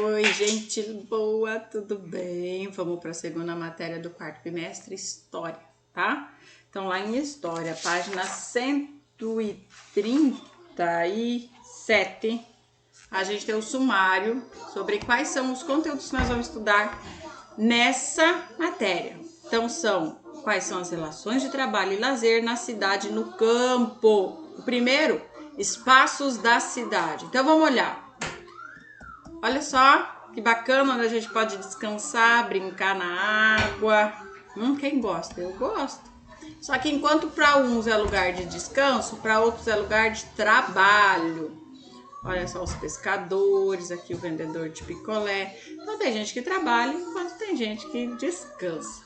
Oi, gente boa, tudo bem? Vamos para a segunda matéria do quarto bimestre, História, tá? Então, lá em História, página 137, a gente tem o sumário sobre quais são os conteúdos que nós vamos estudar nessa matéria. Então, quais são as relações de trabalho e lazer na cidade e no campo. O primeiro, espaços da cidade. Então, vamos olhar. Olha só que bacana, onde a gente pode descansar, brincar na água. Quem gosta? Eu gosto. Só que enquanto para uns é lugar de descanso, para outros é lugar de trabalho. Olha só os pescadores, aqui o vendedor de picolé. Então tem gente que trabalha enquanto tem gente que descansa.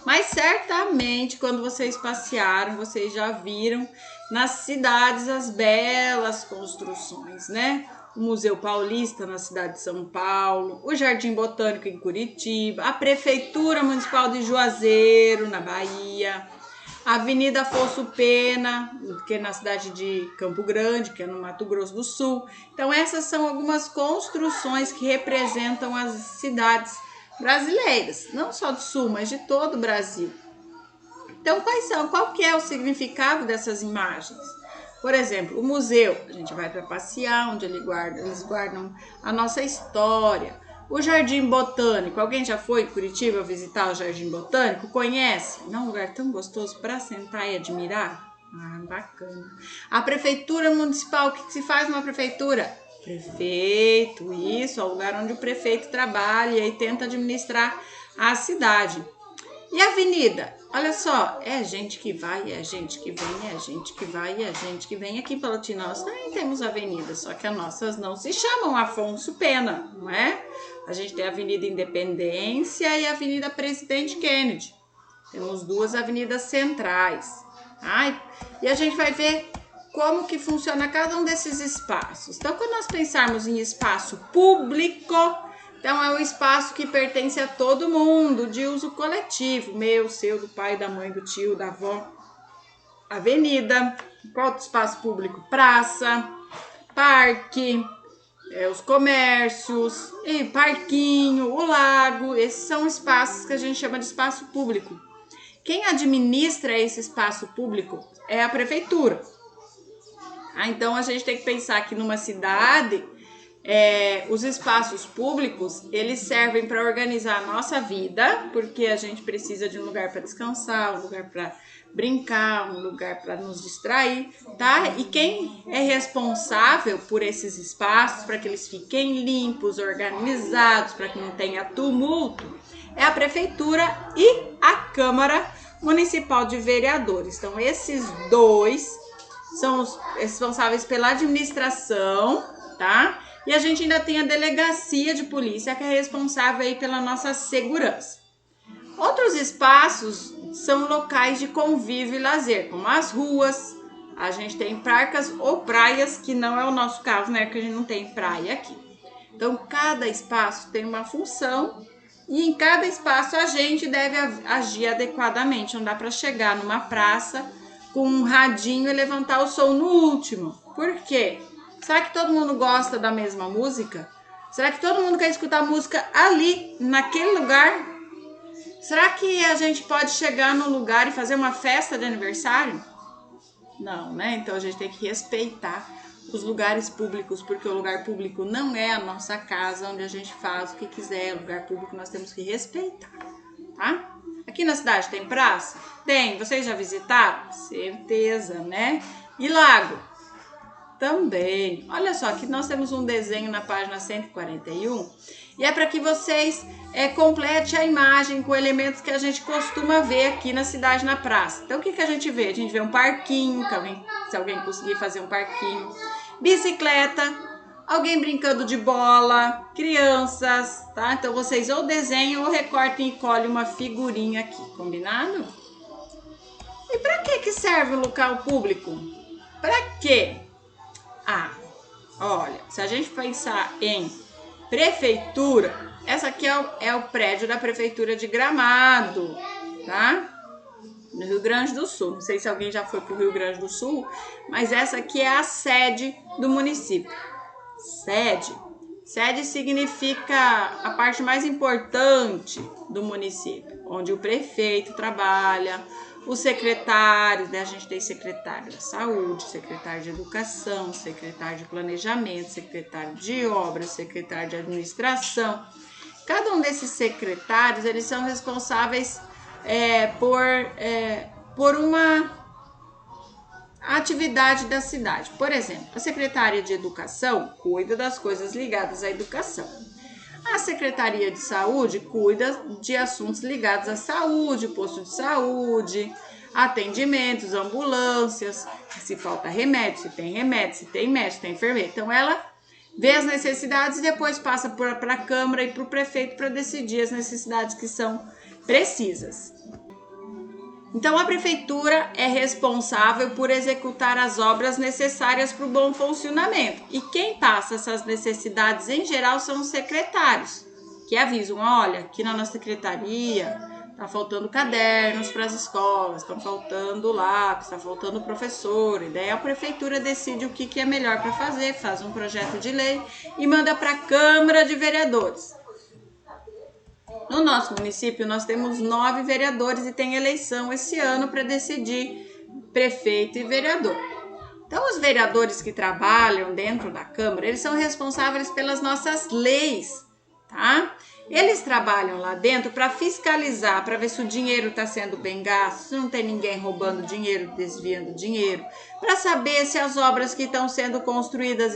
Mas certamente quando vocês passearam, vocês já viram nas cidades as belas construções, né? O Museu Paulista na cidade de São Paulo, o Jardim Botânico em Curitiba, a Prefeitura Municipal de Juazeiro, na Bahia, a Avenida Afonso Pena, que é na cidade de Campo Grande, que é no Mato Grosso do Sul. Então essas são algumas construções que representam as cidades brasileiras, não só do Sul, mas de todo o Brasil. Então qual que é o significado dessas imagens? Por exemplo, o museu, a gente vai para passear, onde eles guardam a nossa história. O Jardim Botânico, alguém já foi em Curitiba visitar o Jardim Botânico? Conhece? Não é um lugar tão gostoso para sentar e admirar? Ah, bacana. A Prefeitura Municipal, o que se faz numa prefeitura? Prefeito, isso, é o lugar onde o prefeito trabalha e tenta administrar a cidade. E a avenida? Olha só, é gente que vai, é gente que vem, é gente que vai, é gente que vem. Aqui em Pelotina nós também temos avenidas, só que as nossas não se chamam Afonso Pena, não é? A gente tem a Avenida Independência e a Avenida Presidente Kennedy. Temos duas avenidas centrais. E a gente vai ver como que funciona cada um desses espaços. Então, quando nós pensarmos em espaço público, então é um espaço que pertence a todo mundo, de uso coletivo, meu, seu, do pai, da mãe, do tio, da avó. Avenida, qual outro espaço público? Praça, parque, os comércios, e parquinho, o lago, esses são espaços que a gente chama de espaço público. Quem administra esse espaço público é a prefeitura. Então a gente tem que pensar que numa cidade, os espaços públicos, eles servem para organizar a nossa vida, porque a gente precisa de um lugar para descansar, um lugar para brincar, um lugar para nos distrair, tá? E quem é responsável por esses espaços, para que eles fiquem limpos, organizados, para que não tenha tumulto, é a prefeitura e a Câmara Municipal de Vereadores. Então esses dois são os responsáveis pela administração, tá? E a gente ainda tem a delegacia de polícia, que é responsável aí pela nossa segurança. Outros espaços são locais de convívio e lazer, como as ruas. A gente tem parques ou praias, que não é o nosso caso, né? Que a gente não tem praia aqui. Então, cada espaço tem uma função e em cada espaço a gente deve agir adequadamente. Não dá para chegar numa praça com um radinho e levantar o som no último. Por quê? Será que todo mundo gosta da mesma música? Será que todo mundo quer escutar música ali, naquele lugar? Será que a gente pode chegar no lugar e fazer uma festa de aniversário? Não, né? Então a gente tem que respeitar os lugares públicos, porque o lugar público não é a nossa casa, onde a gente faz o que quiser. O lugar público nós temos que respeitar, tá? Aqui na cidade tem praça? Tem. Vocês já visitaram? Certeza, né? E lago? Também. Olha só, aqui nós temos um desenho na página 141 e é para que vocês complete a imagem com elementos que a gente costuma ver aqui na cidade, na praça. Então, o que a gente vê? A gente vê um parquinho, se alguém conseguir fazer um parquinho, bicicleta, alguém brincando de bola, crianças, tá? Então, vocês ou desenham ou recortem e colhem uma figurinha aqui, combinado? E para que serve o local público? Para quê? Olha, se a gente pensar em prefeitura, essa aqui é o prédio da prefeitura de Gramado, tá? No Rio Grande do Sul. Não sei se alguém já foi para o Rio Grande do Sul, mas essa aqui é a sede do município. Sede Sede significa a parte mais importante do município, onde o prefeito trabalha, os secretários, né? A gente tem secretário da saúde, secretário de educação, secretário de planejamento, secretário de obras, secretário de administração. Cada um desses secretários, eles são responsáveis por uma atividade da cidade. Por exemplo, a secretária de educação cuida das coisas ligadas à educação. A Secretaria de Saúde cuida de assuntos ligados à saúde, posto de saúde, atendimentos, ambulâncias, se falta remédio, se tem médico, se tem enfermeiro. Então, ela vê as necessidades e depois passa para a Câmara e para o prefeito para decidir as necessidades que são precisas. Então, a prefeitura é responsável por executar as obras necessárias para o bom funcionamento. E quem passa essas necessidades, em geral, são os secretários, que avisam, olha, aqui na nossa secretaria está faltando cadernos para as escolas, estão faltando lápis, está faltando professor. E daí a prefeitura decide o que é melhor para fazer, faz um projeto de lei e manda para a Câmara de Vereadores. No nosso município, nós temos 9 vereadores e tem eleição esse ano para decidir prefeito e vereador. Então, os vereadores que trabalham dentro da Câmara, eles são responsáveis pelas nossas leis, tá? Eles trabalham lá dentro para fiscalizar, para ver se o dinheiro está sendo bem gasto, se não tem ninguém roubando dinheiro, desviando dinheiro, para saber se as obras que estão sendo construídas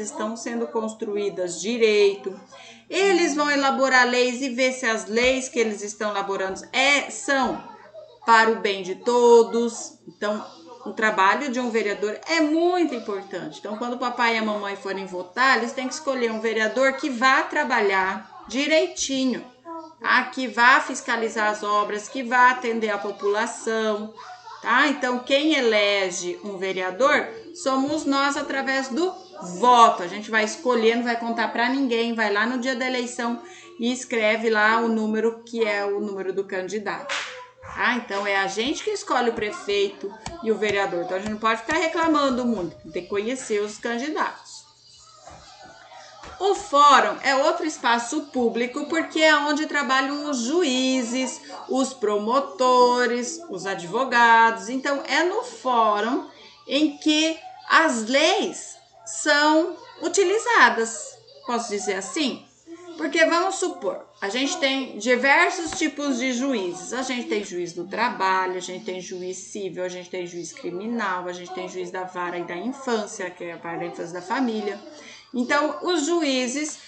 direito. Eles vão elaborar leis e ver se as leis que eles estão elaborando são para o bem de todos. Então, o trabalho de um vereador é muito importante. Então, quando o papai e a mamãe forem votar, eles têm que escolher um vereador que vá trabalhar direitinho, tá? Que vá fiscalizar as obras, que vá atender a população, tá? Então, quem elege um vereador somos nós através do voto. A gente vai escolher, não vai contar para ninguém, vai lá no dia da eleição e escreve lá o número que é o número do candidato. Tá? Então, é a gente que escolhe o prefeito e o vereador. Então, a gente não pode ficar reclamando muito, tem que conhecer os candidatos. O fórum é outro espaço público porque é onde trabalham os juízes, os promotores, os advogados. Então, é no fórum em que as leis são utilizadas. Posso dizer assim? Porque vamos supor, a gente tem diversos tipos de juízes. A gente tem juiz do trabalho, a gente tem juiz civil, a gente tem juiz criminal, a gente tem juiz da vara e da infância, que é a vara da infância da família. Então, os juízes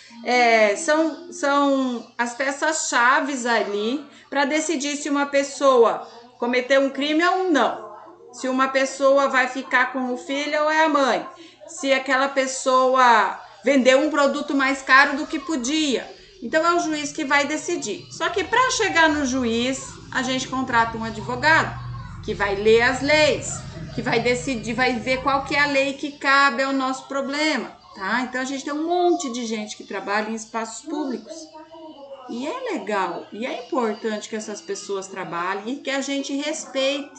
são as peças-chave ali para decidir se uma pessoa cometeu um crime ou não. Se uma pessoa vai ficar com o filho ou é a mãe. Se aquela pessoa vendeu um produto mais caro do que podia. Então, é o juiz que vai decidir. Só que para chegar no juiz, a gente contrata um advogado que vai ler as leis, que vai decidir, vai ver qual que é a lei que cabe ao nosso problema. Tá? Então, a gente tem um monte de gente que trabalha em espaços públicos. E é legal, e é importante que essas pessoas trabalhem e que a gente respeite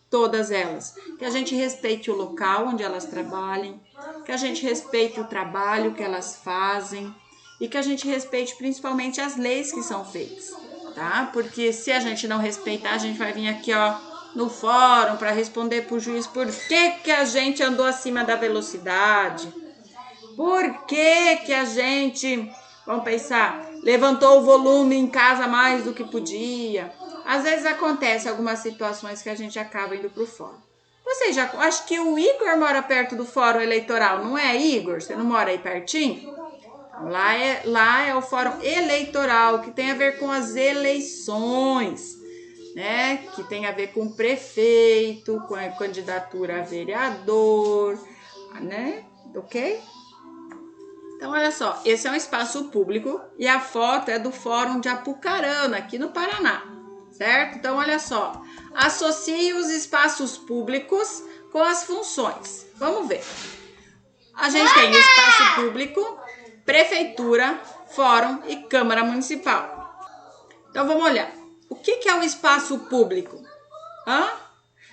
todas elas. Que a gente respeite o local onde elas trabalhem, que a gente respeite o trabalho que elas fazem e que a gente respeite principalmente as leis que são feitas, tá? Porque se a gente não respeitar, a gente vai vir aqui, ó, no fórum para responder pro juiz por que a gente andou acima da velocidade. Por que a gente, vamos pensar, levantou o volume em casa mais do que podia? Às vezes acontece algumas situações que a gente acaba indo para o fórum. Acho que o Igor mora perto do fórum eleitoral, não é, Igor? Você não mora aí pertinho? Então, lá é o fórum eleitoral, que tem a ver com as eleições, né? Que tem a ver com prefeito, com a candidatura a vereador, né? Ok? Então, olha só, esse é um espaço público e a foto é do Fórum de Apucarana, aqui no Paraná, certo? Então, olha só, associe os espaços públicos com as funções. Vamos ver. A gente tem espaço público, prefeitura, fórum e Câmara Municipal. Então, vamos olhar. O que é o espaço público?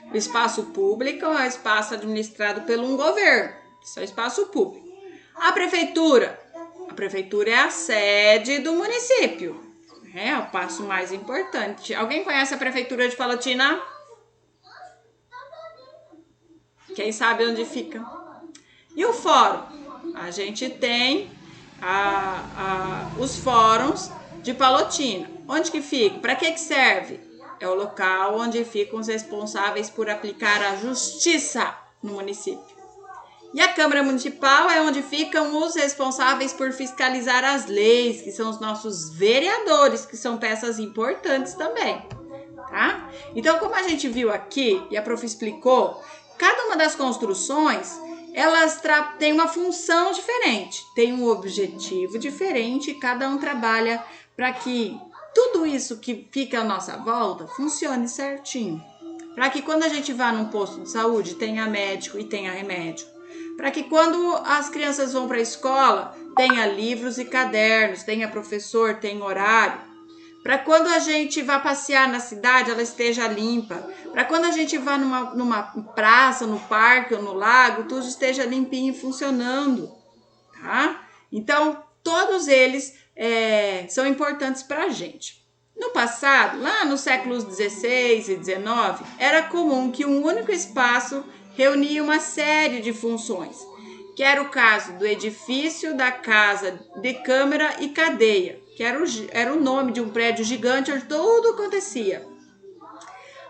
O espaço público é um espaço administrado por um governo. Isso é espaço público. A A prefeitura é a sede do município. É o passo mais importante. Alguém conhece a prefeitura de Palotina? Quem sabe onde fica? E o fórum? A gente tem os fóruns de Palotina. Onde que fica? Para que serve? É o local onde ficam os responsáveis por aplicar a justiça no município. E a Câmara Municipal é onde ficam os responsáveis por fiscalizar as leis, que são os nossos vereadores, que são peças importantes também, tá? Então, como a gente viu aqui, e a prof explicou, cada uma das construções, elas têm uma função diferente, tem um objetivo diferente, e cada um trabalha para que tudo isso que fica à nossa volta funcione certinho. Para que quando a gente vá num posto de saúde, tenha médico e tenha remédio. Para que quando as crianças vão para a escola, tenha livros e cadernos, tenha professor, tenha horário. Para quando a gente vá passear na cidade, ela esteja limpa. Para quando a gente vá numa praça, no parque ou no lago, tudo esteja limpinho e funcionando, tá? Então, todos eles são importantes para a gente. No passado, lá nos séculos 16 e 19, era comum que um único espaço reunia uma série de funções, que era o caso do edifício da casa de câmara e cadeia, que era o nome de um prédio gigante onde tudo acontecia.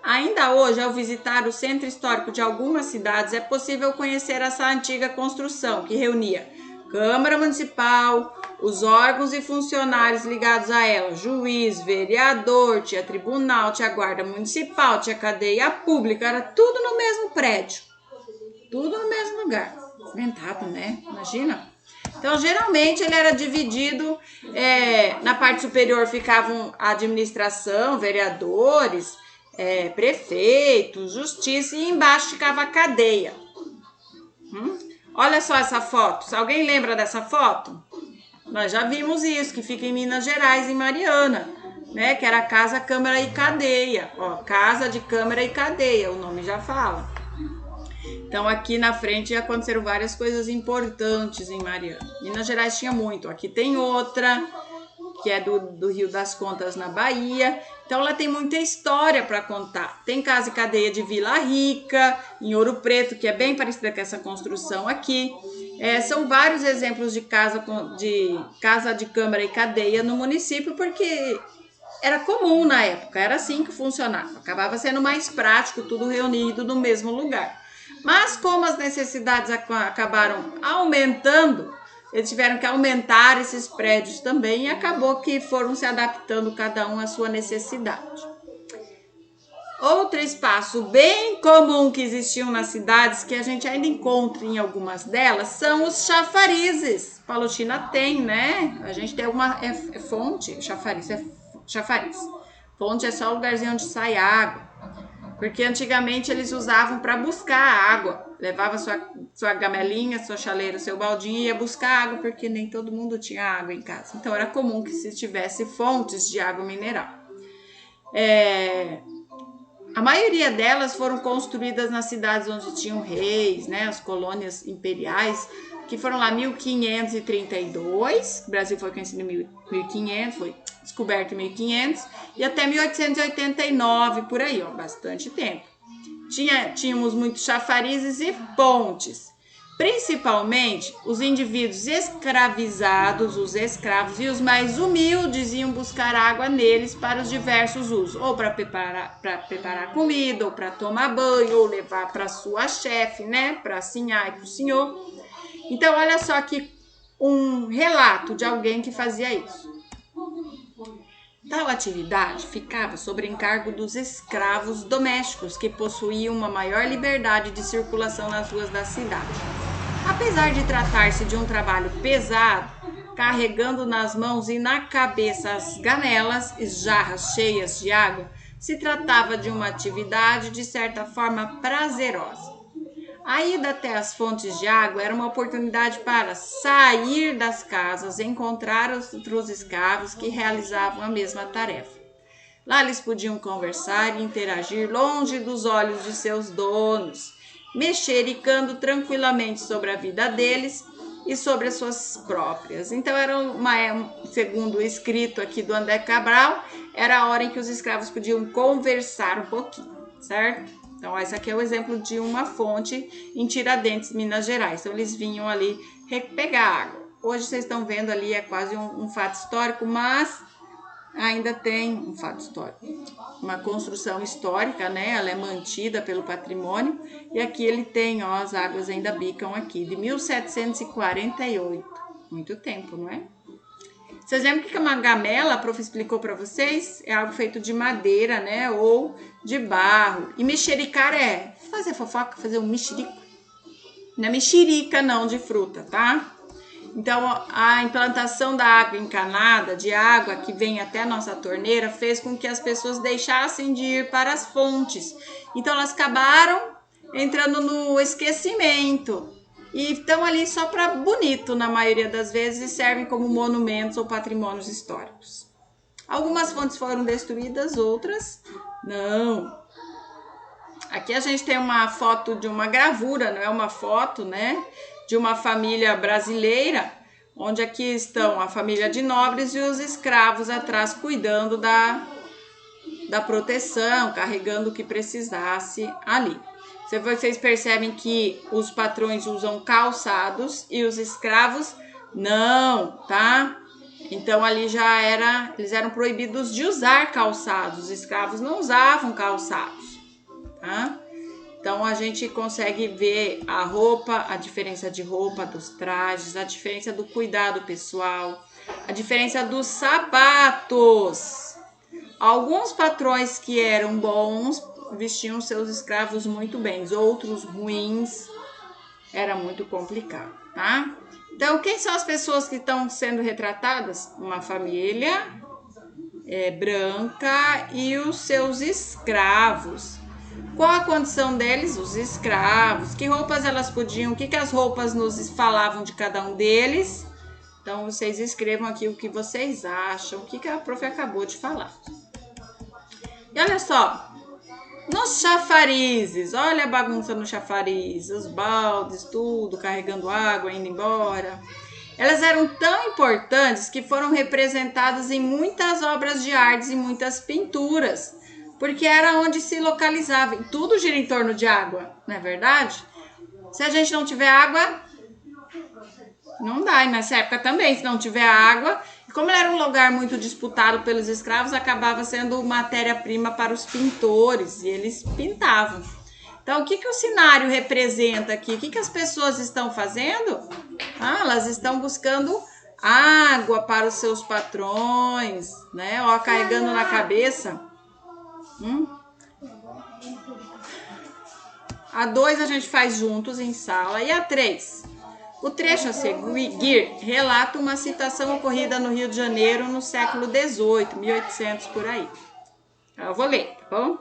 Ainda hoje, ao visitar o centro histórico de algumas cidades, é possível conhecer essa antiga construção, que reunia Câmara Municipal, os órgãos e funcionários ligados a ela, juiz, vereador, tinha tribunal, tinha guarda municipal, tinha cadeia pública, era tudo no mesmo prédio. Tudo no mesmo lugar. Inventado, né? Imagina. Então, geralmente, ele era dividido, na parte superior ficavam a administração, vereadores, prefeitos, justiça, e embaixo ficava a cadeia. Olha só essa foto. Alguém lembra dessa foto? Nós já vimos isso, que fica em Minas Gerais, em Mariana, né? Que era Casa, Câmara e Cadeia. Ó, Casa de Câmara e Cadeia, o nome já fala. Então, aqui na frente aconteceram várias coisas importantes em Mariana. Minas Gerais tinha muito. Aqui tem outra, que é do Rio das Contas, na Bahia. Então, ela tem muita história para contar. Tem Casa e Cadeia de Vila Rica, em Ouro Preto, que é bem parecida com essa construção aqui. São vários exemplos de casa de Câmara e Cadeia no município, porque era comum na época, era assim que funcionava. Acabava sendo mais prático, tudo reunido no mesmo lugar. Mas como as necessidades acabaram aumentando, eles tiveram que aumentar esses prédios também e acabou que foram se adaptando cada um à sua necessidade. Outro espaço bem comum que existiam nas cidades, que a gente ainda encontra em algumas delas, são os chafarizes. Palotina tem, né? A gente tem alguma fonte, chafariz. Fonte é só o lugarzinho onde sai água. Porque antigamente eles usavam para buscar água. Levava sua gamelinha, sua chaleira, seu baldinho e ia buscar água, porque nem todo mundo tinha água em casa. Então era comum que se tivesse fontes de água mineral. A maioria delas foram construídas nas cidades onde tinham reis, né, as colônias imperiais, que foram lá em 1532, o Brasil foi conhecido em 1500, foi descoberto em 1500, e até 1889, por aí, ó, bastante tempo. Tínhamos muitos chafarizes e pontes, principalmente os indivíduos escravizados, os escravos e os mais humildes iam buscar água neles para os diversos usos, ou para preparar comida, ou para tomar banho, ou levar para sua chefe, né, para assinhar e para o senhor. Então, olha só aqui um relato de alguém que fazia isso. Tal atividade ficava sob encargo dos escravos domésticos, que possuíam uma maior liberdade de circulação nas ruas da cidade. Apesar de tratar-se de um trabalho pesado, carregando nas mãos e na cabeça as ganelas e jarras cheias de água, se tratava de uma atividade de certa forma prazerosa. A ida até as fontes de água era uma oportunidade para sair das casas, encontrar outros escravos que realizavam a mesma tarefa. Lá eles podiam conversar e interagir longe dos olhos de seus donos, mexericando tranquilamente sobre a vida deles e sobre as suas próprias. Então, segundo o escrito aqui do André Cabral, era a hora em que os escravos podiam conversar um pouquinho, certo? Então, esse aqui é o exemplo de uma fonte em Tiradentes, Minas Gerais. Então, eles vinham ali pegar água. Hoje, vocês estão vendo ali, é quase um fato histórico, mas ainda tem um fato histórico. Uma construção histórica, né? Ela é mantida pelo patrimônio. E aqui ele tem, ó, as águas ainda bicam aqui, de 1748. Muito tempo, não é? Vocês lembram que uma gamela, a prof explicou para vocês? É algo feito de madeira, né? Ou de barro. E mexericar é fazer fofoca, fazer um mexerico. Não é mexerica, não, de fruta, tá? Então, a implantação da água encanada, de água que vem até a nossa torneira, fez com que as pessoas deixassem de ir para as fontes. Então, elas acabaram entrando no esquecimento. E estão ali só para bonito, na maioria das vezes, e servem como monumentos ou patrimônios históricos. Algumas fontes foram destruídas, outras não. Aqui a gente tem uma foto de uma gravura, não é uma foto, né? De uma família brasileira, onde aqui estão a família de nobres e os escravos atrás cuidando da proteção, carregando o que precisasse ali. Vocês percebem que os patrões usam calçados e os escravos não, tá? Então ali eles eram proibidos de usar calçados, os escravos não usavam calçados, tá? Então, a gente consegue ver a roupa, a diferença de roupa, dos trajes, a diferença do cuidado pessoal, a diferença dos sapatos. Alguns patrões que eram bons vestiam seus escravos muito bem, outros ruins, era muito complicado, tá? Então, quem são as pessoas que estão sendo retratadas? Uma família branca e os seus escravos. Qual a condição deles? Os escravos. Que roupas elas podiam? O que as roupas nos falavam de cada um deles? Então, vocês escrevam aqui o que vocês acham, o que a prof acabou de falar. E olha só, nos chafarizes, olha a bagunça no chafariz, os baldes, tudo, carregando água, indo embora. Elas eram tão importantes que foram representadas em muitas obras de artes e muitas pinturas, porque era onde se localizava. E tudo gira em torno de água, não é verdade? Se a gente não tiver água, não dá. E nessa época também, se não tiver água, como era um lugar muito disputado pelos escravos, acabava sendo matéria-prima para os pintores, e eles pintavam. Então, o que o cenário representa aqui? O que as pessoas estão fazendo? Elas estão buscando água para os seus patrões, né? Ó, carregando na cabeça. A 2 a gente faz juntos em sala. E a 3? O trecho a seguir relata uma situação ocorrida no Rio de Janeiro no século XVIII, 1800 por aí. Eu vou ler, tá bom?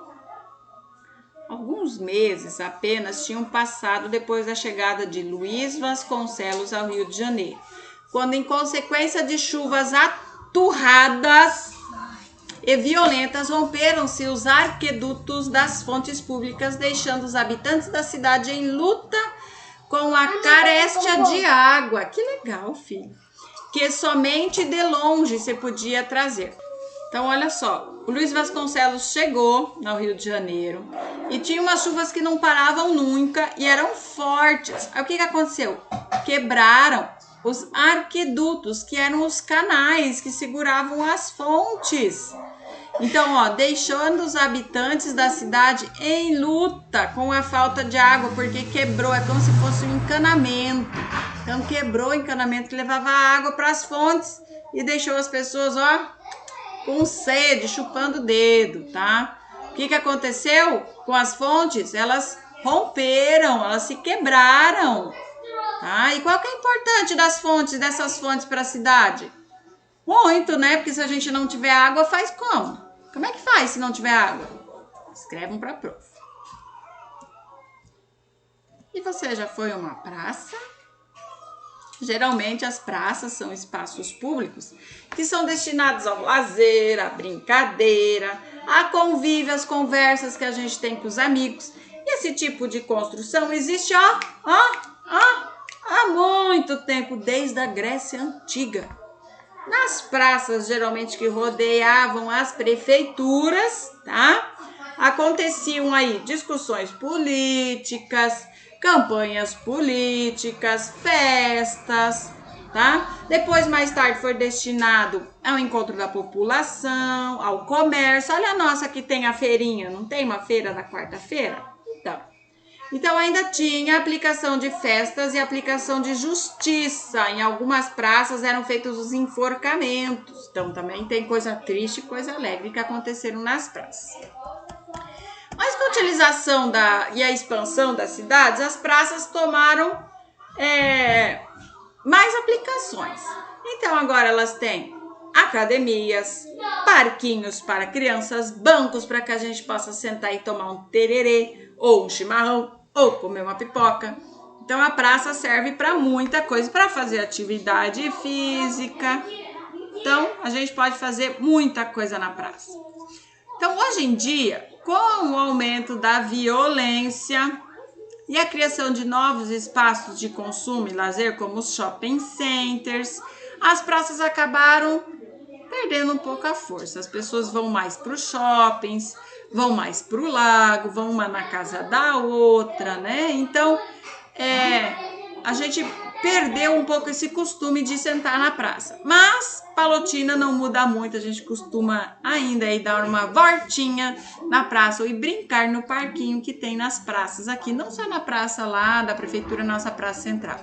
Alguns meses apenas tinham passado depois da chegada de Luiz Vasconcelos ao Rio de Janeiro, quando, em consequência de chuvas aturradas e violentas, romperam-se os arquedutos das fontes públicas, deixando os habitantes da cidade em luta com a carestia de água. Que legal, filho! Que somente de longe se podia trazer. Então, olha só, o Luiz Vasconcelos chegou ao Rio de Janeiro e tinha umas chuvas que não paravam nunca e eram fortes. Aí o que aconteceu? Quebraram os arquedutos, que eram os canais que seguravam as fontes. Então, ó, deixando os habitantes da cidade em luta com a falta de água, porque quebrou, é como se fosse um encanamento. Então, quebrou o encanamento que levava água para as fontes e deixou as pessoas, ó, com sede, chupando o dedo, tá? O que aconteceu com as fontes? Elas romperam, elas se quebraram. Tá? E qual que é importante dessas fontes para a cidade? Muito, né? Porque se a gente não tiver água, faz como? Como é que faz se não tiver água? Escrevam para a prof. E você já foi a uma praça? Geralmente as praças são espaços públicos que são destinados ao lazer, à brincadeira, a convívio, às conversas que a gente tem com os amigos. E esse tipo de construção existe, há muito tempo, desde a Grécia Antiga. Nas praças, geralmente que rodeavam as prefeituras, tá? Aconteciam aí discussões políticas, campanhas políticas, festas, tá? Depois, mais tarde, foi destinado ao encontro da população, ao comércio. Olha a nossa que tem a feirinha, não tem uma feira na quarta-feira? Então, ainda tinha aplicação de festas e aplicação de justiça. Em algumas praças eram feitos os enforcamentos. Então, também tem coisa triste e coisa alegre que aconteceram nas praças. Mas com a utilização e a expansão das cidades, as praças tomaram mais aplicações. Então, agora elas têm academias, parquinhos para crianças, bancos para que a gente possa sentar e tomar um tererê, ou um chimarrão, ou comer uma pipoca. Então, a praça serve para muita coisa, para fazer atividade física. Então, a gente pode fazer muita coisa na praça. Então, hoje em dia, com o aumento da violência e a criação de novos espaços de consumo e lazer, como os shopping centers, as praças acabaram perdendo um pouco a força. As pessoas vão mais para os shoppings, vão mais para o lago, vão uma na casa da outra, né? Então, a gente perdeu um pouco esse costume de sentar na praça. Mas Palotina não muda muito, a gente costuma ainda aí dar uma voltinha na praça ou ir brincar no parquinho que tem nas praças aqui, não só na praça lá da prefeitura, nossa praça central,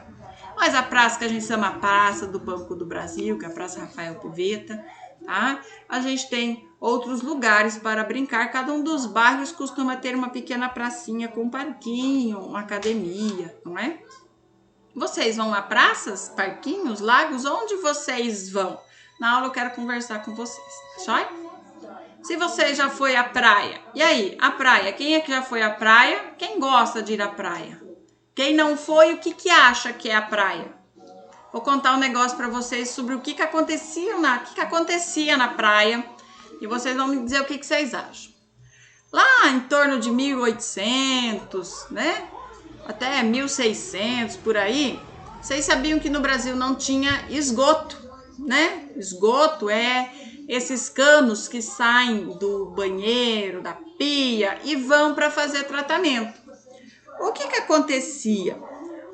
mas a praça que a gente chama Praça do Banco do Brasil, que é a Praça Rafael Piveta, tá? A gente tem outros lugares para brincar, cada um dos bairros costuma ter uma pequena pracinha com um parquinho, uma academia, não é? Vocês vão a praças, parquinhos, lagos? Onde vocês vão? Na aula eu quero conversar com vocês, joia? Se você já foi à praia, e aí, a praia? Quem é que já foi à praia? Quem gosta de ir à praia? Quem não foi, o que acha que é a praia? Vou contar um negócio para vocês sobre o que acontecia na praia e vocês vão me dizer o que vocês acham. Lá em torno de 1800, né? Até 1600, por aí, vocês sabiam que no Brasil não tinha esgoto, né? Esgoto é esses canos que saem do banheiro, da pia e vão para fazer tratamento. O que acontecia?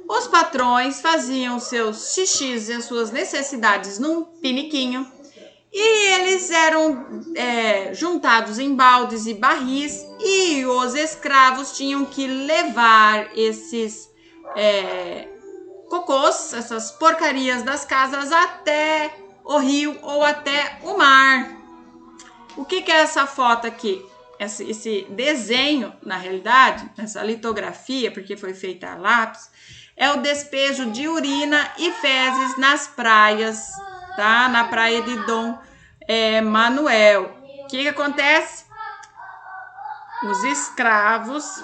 Os patrões faziam seus xixis e as suas necessidades num piniquinho e eles eram juntados em baldes e barris e os escravos tinham que levar esses cocôs, essas porcarias das casas até o rio ou até o mar. O que é essa foto aqui? Esse desenho, na realidade, essa litografia, porque foi feita a lápis, é o despejo de urina e fezes nas praias, tá? Na praia de Dom Manuel. O que acontece? Os escravos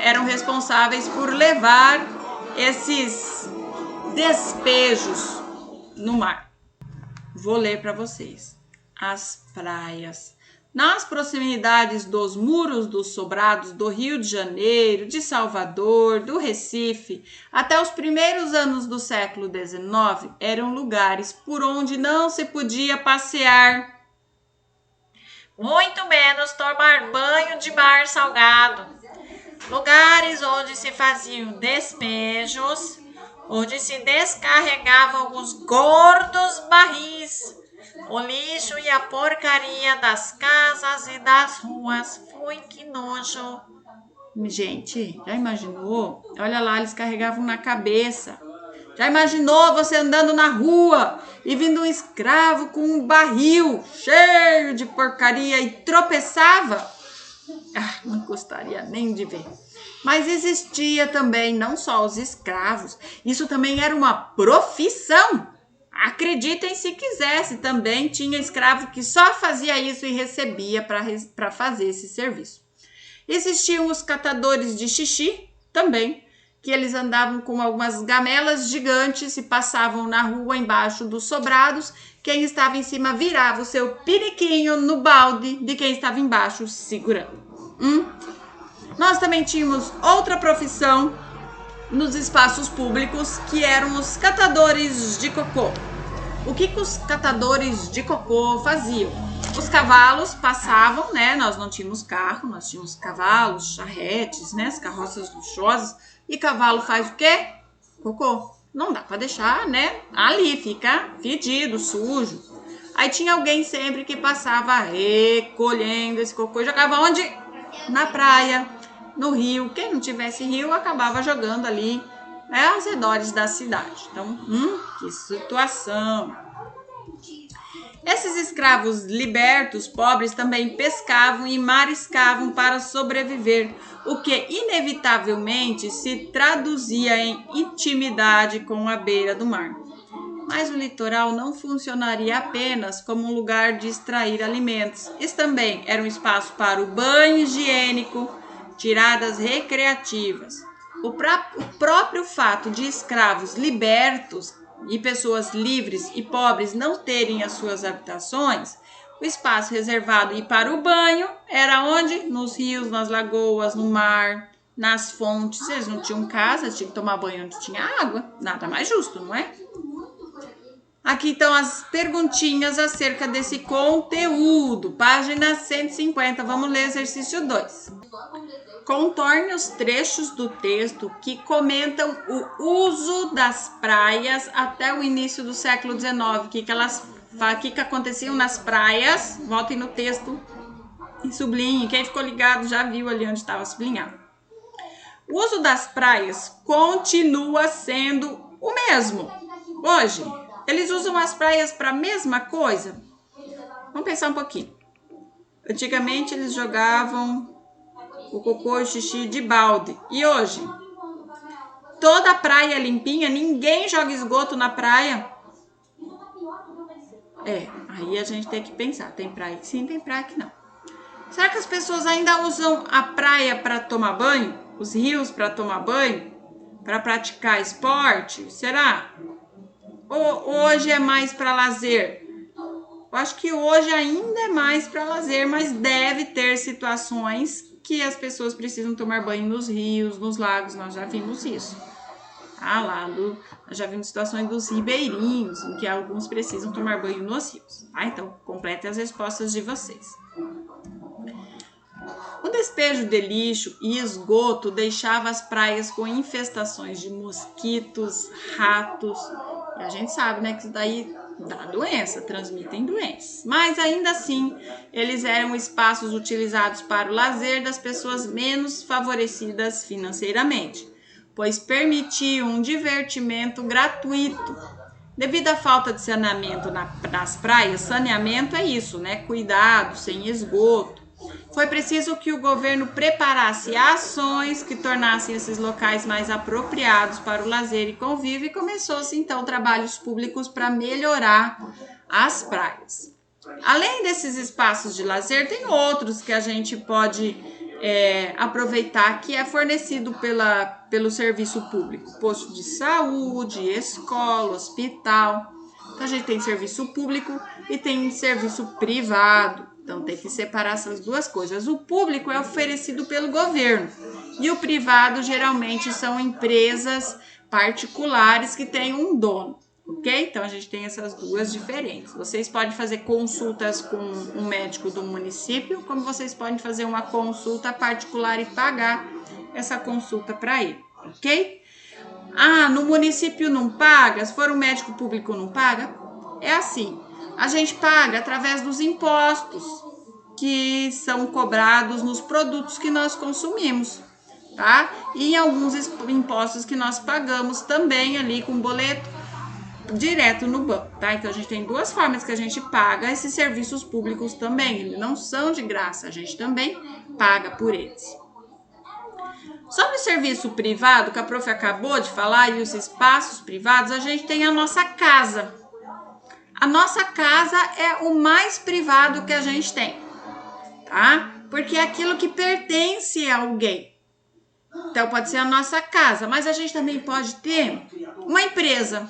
eram responsáveis por levar esses despejos no mar. Vou ler para vocês. As praias. Nas proximidades dos muros dos sobrados do Rio de Janeiro, de Salvador, do Recife, até os primeiros anos do século XIX, eram lugares por onde não se podia passear, muito menos tomar banho de mar salgado. Lugares onde se faziam despejos, onde se descarregavam os gordos barris, o lixo e a porcaria das casas e das ruas. Fui, que nojo. Gente, já imaginou? Olha lá, eles carregavam na cabeça. Já imaginou você andando na rua e vindo um escravo com um barril cheio de porcaria e tropeçava? Não gostaria nem de ver. Mas existia também não só os escravos, isso também era uma profissão. Acreditem se quisesse, também tinha escravo que só fazia isso e recebia para fazer esse serviço. Existiam os catadores de xixi também, que eles andavam com algumas gamelas gigantes e passavam na rua embaixo dos sobrados. Quem estava em cima virava o seu piniquinho no balde de quem estava embaixo segurando. Nós também tínhamos outra profissão nos espaços públicos, que eram os catadores de cocô. O que os catadores de cocô faziam? Os cavalos passavam, né? Nós não tínhamos carro, nós tínhamos cavalos, charretes, né? As carroças luxuosas. E cavalo faz o quê? Cocô. Não dá para deixar, né? Ali fica fedido, sujo. Aí tinha alguém sempre que passava recolhendo esse cocô e jogava onde? Na praia, no rio. Quem não tivesse rio acabava jogando ali, né, aos redores da cidade. Então, que situação! Esses escravos libertos, pobres, também pescavam e mariscavam para sobreviver, o que inevitavelmente se traduzia em intimidade com a beira do mar. Mas o litoral não funcionaria apenas como um lugar de extrair alimentos. Isso também era um espaço para o banho higiênico, tiradas recreativas. O próprio fato de escravos libertos e pessoas livres e pobres não terem as suas habitações, o espaço reservado para o banho era onde? Nos rios, nas lagoas, no mar, nas fontes. Eles não tinham casa, tinham que tomar banho onde tinha água. Nada mais justo, não é? Aqui estão as perguntinhas acerca desse conteúdo. Página 150. Vamos ler exercício 2. Contorne os trechos do texto que comentam o uso das praias até o início do século XIX. O que aconteciam nas praias? Voltem no texto e sublinhem. Quem ficou ligado já viu ali onde estava sublinhado. O uso das praias continua sendo o mesmo hoje. Eles usam as praias para a mesma coisa? Vamos pensar um pouquinho. Antigamente eles jogavam o cocô e o xixi de balde. E hoje? Toda a praia é limpinha, ninguém joga esgoto na praia. Aí a gente tem que pensar. Tem praia que sim, tem praia que não. Será que as pessoas ainda usam a praia para tomar banho? Os rios para tomar banho? Para praticar esporte? Será? Ou hoje é mais para lazer? Eu acho que hoje ainda é mais para lazer, mas deve ter situações que as pessoas precisam tomar banho nos rios, nos lagos. Nós já vimos isso. Nós já vimos situações dos ribeirinhos, em que alguns precisam tomar banho nos rios. Então, complete as respostas de vocês. O despejo de lixo e esgoto deixava as praias com infestações de mosquitos, ratos. E a gente sabe, né, que isso daí dá doença, transmitem doenças. Mas ainda assim, eles eram espaços utilizados para o lazer das pessoas menos favorecidas financeiramente, pois permitiam um divertimento gratuito. Devido à falta de saneamento nas praias, saneamento é isso, né? Cuidado, sem esgoto. Foi preciso que o governo preparasse ações que tornassem esses locais mais apropriados para o lazer e convívio e começou-se então trabalhos públicos para melhorar as praias. Além desses espaços de lazer, tem outros que a gente pode aproveitar, que é fornecido pelo serviço público. Posto de saúde, escola, hospital. Então a gente tem serviço público e tem serviço privado. Então tem que separar essas duas coisas. O público é oferecido pelo governo e o privado geralmente são empresas particulares que têm um dono, ok? Então a gente tem essas duas diferentes. Vocês podem fazer consultas com um médico do município, como vocês podem fazer uma consulta particular e pagar essa consulta para ele, ok? No município não paga, se for um médico público não paga, é assim. A gente paga através dos impostos que são cobrados nos produtos que nós consumimos, tá? E em alguns impostos que nós pagamos também ali com boleto direto no banco, tá? Então a gente tem duas formas que a gente paga esses serviços públicos também. Eles não são de graça, a gente também paga por eles. Sobre o serviço privado, que a prof acabou de falar, e os espaços privados, a gente tem a nossa casa. A nossa casa é o mais privado que a gente tem, tá? Porque é aquilo que pertence a alguém. Então, pode ser a nossa casa, mas a gente também pode ter uma empresa.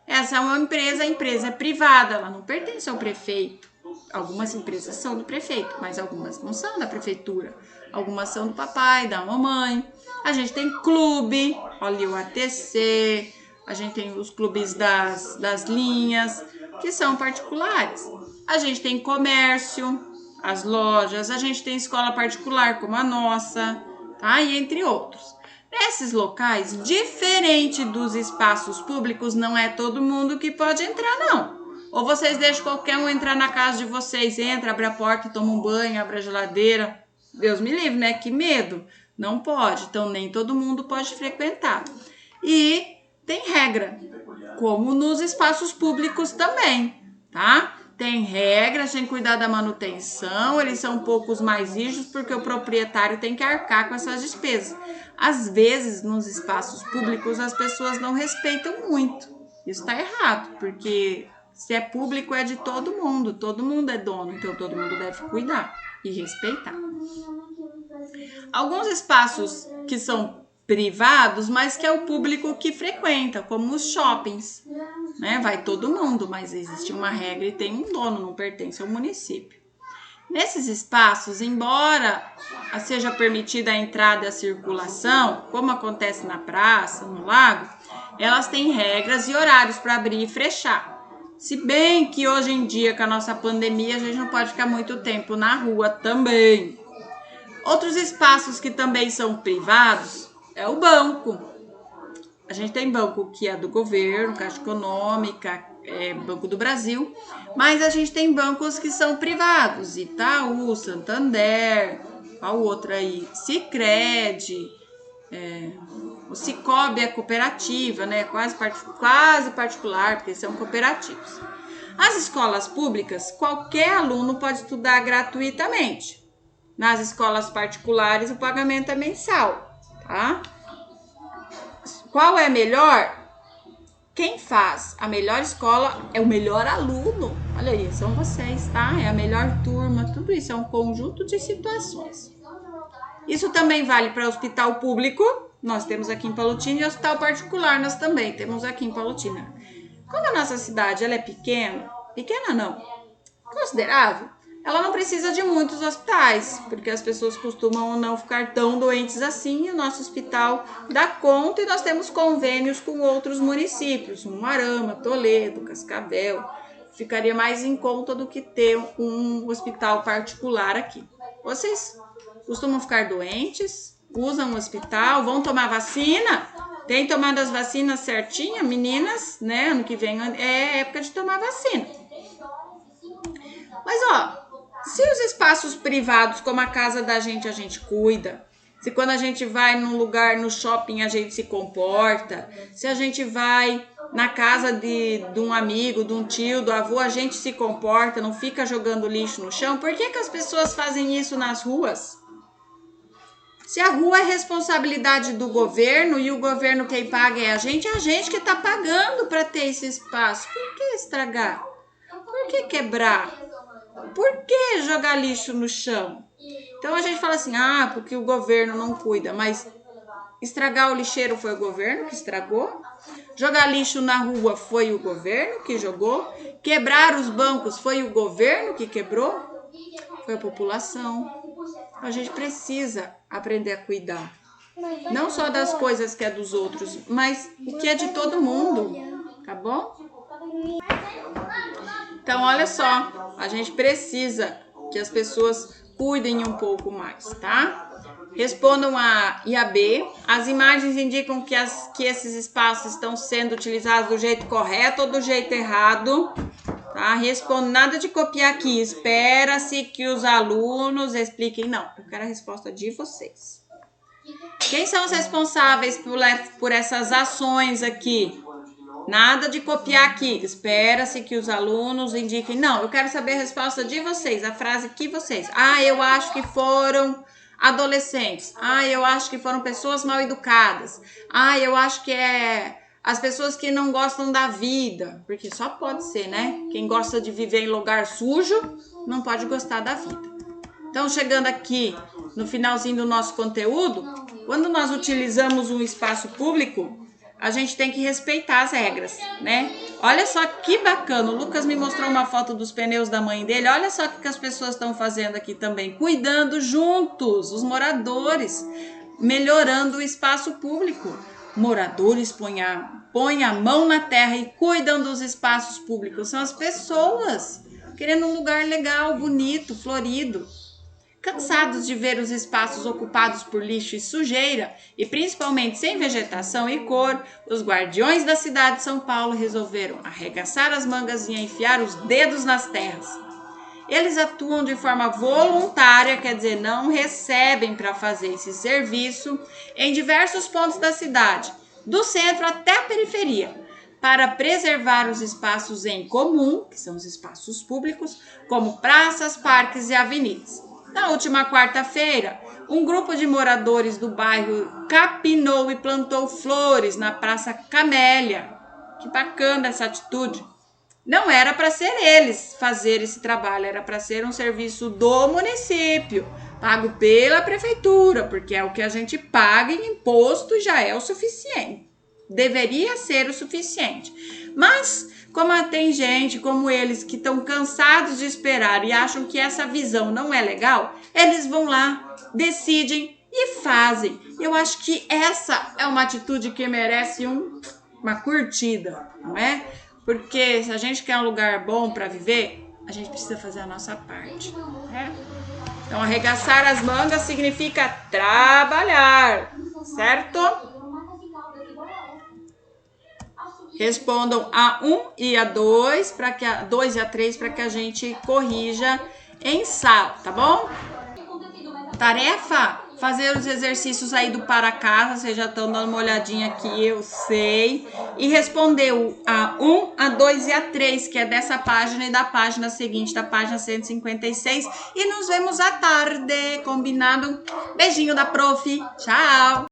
Essa é uma empresa, a empresa é privada, ela não pertence ao prefeito. Algumas empresas são do prefeito, mas algumas não são da prefeitura. Algumas são do papai, da mamãe. A gente tem clube, olha o ATC, a gente tem os clubes das linhas, que são particulares. A gente tem comércio, as lojas, a gente tem escola particular como a nossa, tá? E entre outros. Nesses locais, diferente dos espaços públicos, não é todo mundo que pode entrar, não. Ou vocês deixam qualquer um entrar na casa de vocês, entra, abre a porta, toma um banho, abre a geladeira. Deus me livre, né? Que medo. Não pode, então nem todo mundo pode frequentar. E tem regra, como nos espaços públicos também, tá? Tem regras, tem que cuidar da manutenção, eles são um pouco mais rígidos porque o proprietário tem que arcar com essas despesas. Às vezes, nos espaços públicos, as pessoas não respeitam muito. Isso está errado, porque se é público é de todo mundo é dono, então todo mundo deve cuidar e respeitar. Alguns espaços que são privados, mas que é o público que frequenta, como os shoppings, né? Vai todo mundo, mas existe uma regra e tem um dono, não pertence ao município. Nesses espaços, embora seja permitida a entrada e a circulação, como acontece na praça, no lago, elas têm regras e horários para abrir e fechar. Se bem que hoje em dia, com a nossa pandemia, a gente não pode ficar muito tempo na rua também. Outros espaços que também são privados é o banco. A gente tem banco que é do governo, Caixa Econômica, Banco do Brasil, mas a gente tem bancos que são privados, Itaú, Santander, qual outro aí? Sicredi, o Sicobi é cooperativa, né? Quase particular, porque são cooperativos. As escolas públicas, qualquer aluno pode estudar gratuitamente. Nas escolas particulares, o pagamento é mensal, tá? Qual é melhor? Quem faz a melhor escola é o melhor aluno. Olha aí, são vocês, tá? É a melhor turma, tudo isso é um conjunto de situações. Isso também vale para hospital público, nós temos aqui em Palotina, e hospital particular nós também temos aqui em Palotina. Como a nossa cidade ela é pequena não, considerável, ela não precisa de muitos hospitais, porque as pessoas costumam não ficar tão doentes assim, e o nosso hospital dá conta e nós temos convênios com outros municípios, Umuarama, Toledo, Cascavel, ficaria mais em conta do que ter um hospital particular aqui. Vocês costumam ficar doentes, usam o hospital, vão tomar vacina? Tem tomado as vacinas certinha, meninas, né? Ano que vem é época de tomar vacina. Mas, se os espaços privados, como a casa da gente, a gente cuida, se quando a gente vai num lugar, no shopping, a gente se comporta, se a gente vai na casa de um amigo, de um tio, do avô, a gente se comporta, não fica jogando lixo no chão, por que as pessoas fazem isso nas ruas? Se a rua é responsabilidade do governo e o governo quem paga é a gente que está pagando para ter esse espaço. Por que estragar? Por que quebrar? Por que jogar lixo no chão? Então a gente fala assim, porque o governo não cuida, mas estragar o lixeiro foi o governo que estragou? Jogar lixo na rua foi o governo que jogou? Quebrar os bancos foi o governo que quebrou? Foi a população. A gente precisa aprender a cuidar. Não só das coisas que é dos outros, mas o que é de todo mundo, tá bom? Então, olha só, a gente precisa que as pessoas cuidem um pouco mais, tá? Respondam a IAB. As imagens indicam que esses espaços estão sendo utilizados do jeito correto ou do jeito errado, tá? Respondo nada de copiar aqui. Espera-se que os alunos expliquem. Não, eu quero a resposta de vocês. Quem são os responsáveis por essas ações aqui? Nada de copiar aqui. Espera-se que os alunos indiquem. Não, eu quero saber a resposta de vocês. A frase que vocês. Eu acho que foram adolescentes. Eu acho que foram pessoas mal educadas. Eu acho que é as pessoas que não gostam da vida. Porque só pode ser, né? Quem gosta de viver em lugar sujo não pode gostar da vida. Então, chegando aqui no finalzinho do nosso conteúdo, quando nós utilizamos um espaço público, a gente tem que respeitar as regras, né? Olha só que bacana, o Lucas me mostrou uma foto dos pneus da mãe dele, olha só o que as pessoas estão fazendo aqui também, cuidando juntos, os moradores. melhorando o espaço público. Moradores põem a mão na terra e cuidam dos espaços públicos. São as pessoas querendo um lugar legal, bonito, florido. Cansados de ver os espaços ocupados por lixo e sujeira, e principalmente sem vegetação e cor, os guardiões da cidade de São Paulo resolveram arregaçar as mangas e enfiar os dedos nas terras. Eles atuam de forma voluntária, quer dizer, não recebem para fazer esse serviço, em diversos pontos da cidade, do centro até a periferia, para preservar os espaços em comum, que são os espaços públicos, como praças, parques e avenidas. Na última quarta-feira, um grupo de moradores do bairro capinou e plantou flores na Praça Camélia. Que bacana essa atitude. Não era para ser eles fazer esse trabalho, era para ser um serviço do município, pago pela prefeitura, porque é o que a gente paga em imposto e já é o suficiente. Deveria ser o suficiente. Mas, como tem gente como eles que estão cansados de esperar e acham que essa visão não é legal, eles vão lá, decidem e fazem. Eu acho que essa é uma atitude que merece uma curtida, não é? Porque se a gente quer um lugar bom para viver, a gente precisa fazer a nossa parte, né? Então, arregaçar as mangas significa trabalhar, certo? Respondam a 1 e a 2 para que a 2 e a 3 para que a gente corrija em sala, tá bom? Tarefa: fazer os exercícios aí do para casa, vocês já estão dando uma olhadinha aqui, eu sei. E respondeu a 1, a 2 e a 3, que é dessa página e da página seguinte, da página 156. E nos vemos à tarde, combinado? Beijinho da prof. Tchau!